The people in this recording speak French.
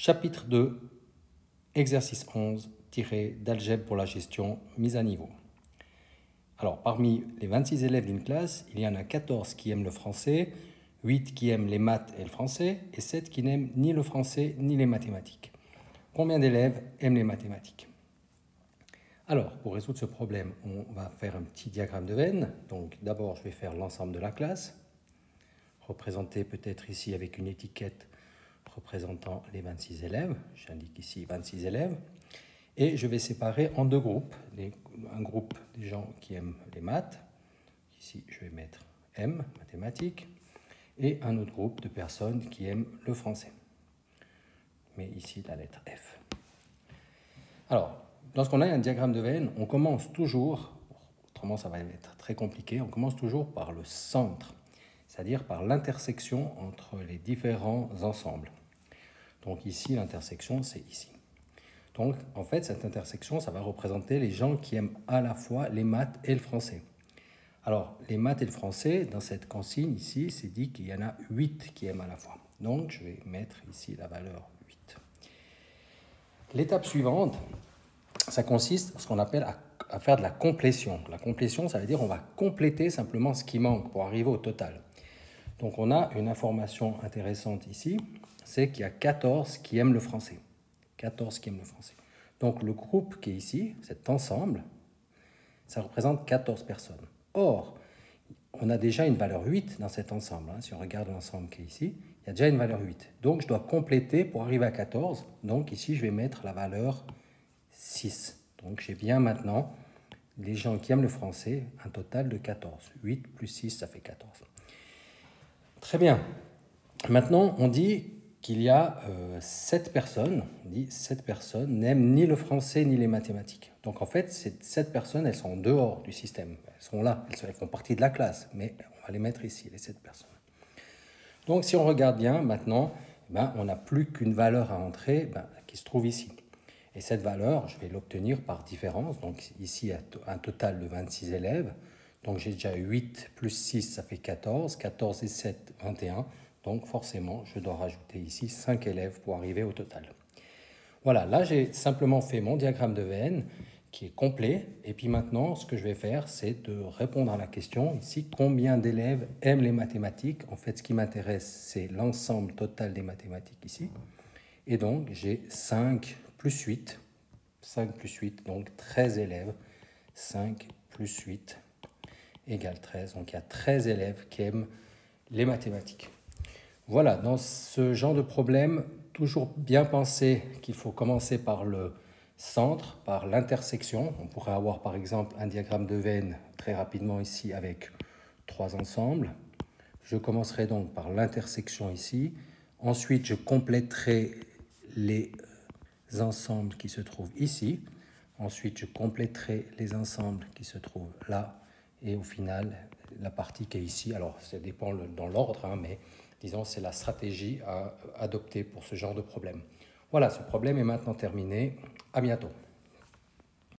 Chapitre 2, exercice 11, tiré d'algèbre pour la gestion, mise à niveau. Alors, parmi les 26 élèves d'une classe, il y en a 14 qui aiment le français, 8 qui aiment les maths et le français, et 7 qui n'aiment ni le français ni les mathématiques. Combien d'élèves aiment les mathématiques? Alors, pour résoudre ce problème, on va faire un petit diagramme de Venn. Donc, d'abord, je vais faire l'ensemble de la classe, représenté peut-être ici avec une étiquette représentant les 26 élèves. J'indique ici 26 élèves. Et je vais séparer en deux groupes. Un groupe des gens qui aiment les maths. Ici, je vais mettre M, mathématiques. Et un autre groupe de personnes qui aiment le français. Je mets ici la lettre F. Alors, lorsqu'on a un diagramme de Venn, on commence toujours, autrement ça va être très compliqué, on commence toujours par le centre, c'est-à-dire par l'intersection entre les différents ensembles. Donc ici, l'intersection, c'est ici. Donc, en fait, cette intersection, ça va représenter les gens qui aiment à la fois les maths et le français. Alors, les maths et le français, dans cette consigne ici, c'est dit qu'il y en a 8 qui aiment à la fois. Donc, je vais mettre ici la valeur 8. L'étape suivante, ça consiste, ce qu'on appelle à faire de la complétion. La complétion, ça veut dire on va compléter simplement ce qui manque pour arriver au total. Donc, on a une information intéressante ici, c'est qu'il y a 14 qui aiment le français. 14 qui aiment le français. Donc, le groupe qui est ici, cet ensemble, ça représente 14 personnes. Or, on a déjà une valeur 8 dans cet ensemble. Si on regarde l'ensemble qui est ici, il y a déjà une valeur 8. Donc, je dois compléter pour arriver à 14. Donc, ici, je vais mettre la valeur 6. Donc, j'ai bien maintenant les gens qui aiment le français, un total de 14. 8 plus 6, ça fait 14. Très bien. Maintenant, on dit qu'il y a 7 personnes, on dit 7 personnes n'aiment ni le français ni les mathématiques. Donc en fait, ces 7 personnes, elles sont en dehors du système. Elles sont là, elles font partie de la classe, mais on va les mettre ici, les 7 personnes. Donc si on regarde bien, maintenant, on n'a plus qu'une valeur à entrer qui se trouve ici. Et cette valeur, je vais l'obtenir par différence. Donc ici, un total de 26 élèves. Donc j'ai déjà 8 plus 6, ça fait 14. 14 et 7, 21. Donc forcément, je dois rajouter ici 5 élèves pour arriver au total. Voilà, là j'ai simplement fait mon diagramme de Venn qui est complet. Et puis maintenant, ce que je vais faire, c'est de répondre à la question ici, combien d'élèves aiment les mathématiques? En fait, ce qui m'intéresse, c'est l'ensemble total des mathématiques ici. Et donc, j'ai 5 plus 8. 5 plus 8, donc 13 élèves. 5 plus 8 égale 13. Donc, il y a 13 élèves qui aiment les mathématiques. Voilà, dans ce genre de problème, toujours bien penser qu'il faut commencer par le centre, par l'intersection. On pourrait avoir par exemple un diagramme de Venn très rapidement ici avec 3 ensembles. Je commencerai donc par l'intersection ici. Ensuite, je compléterai les ensembles qui se trouvent ici. Ensuite, je compléterai les ensembles qui se trouvent là. Et au final, la partie qui est ici, alors ça dépend dans l'ordre, mais disons c'est la stratégie à adopter pour ce genre de problème. Voilà, ce problème est maintenant terminé. À bientôt.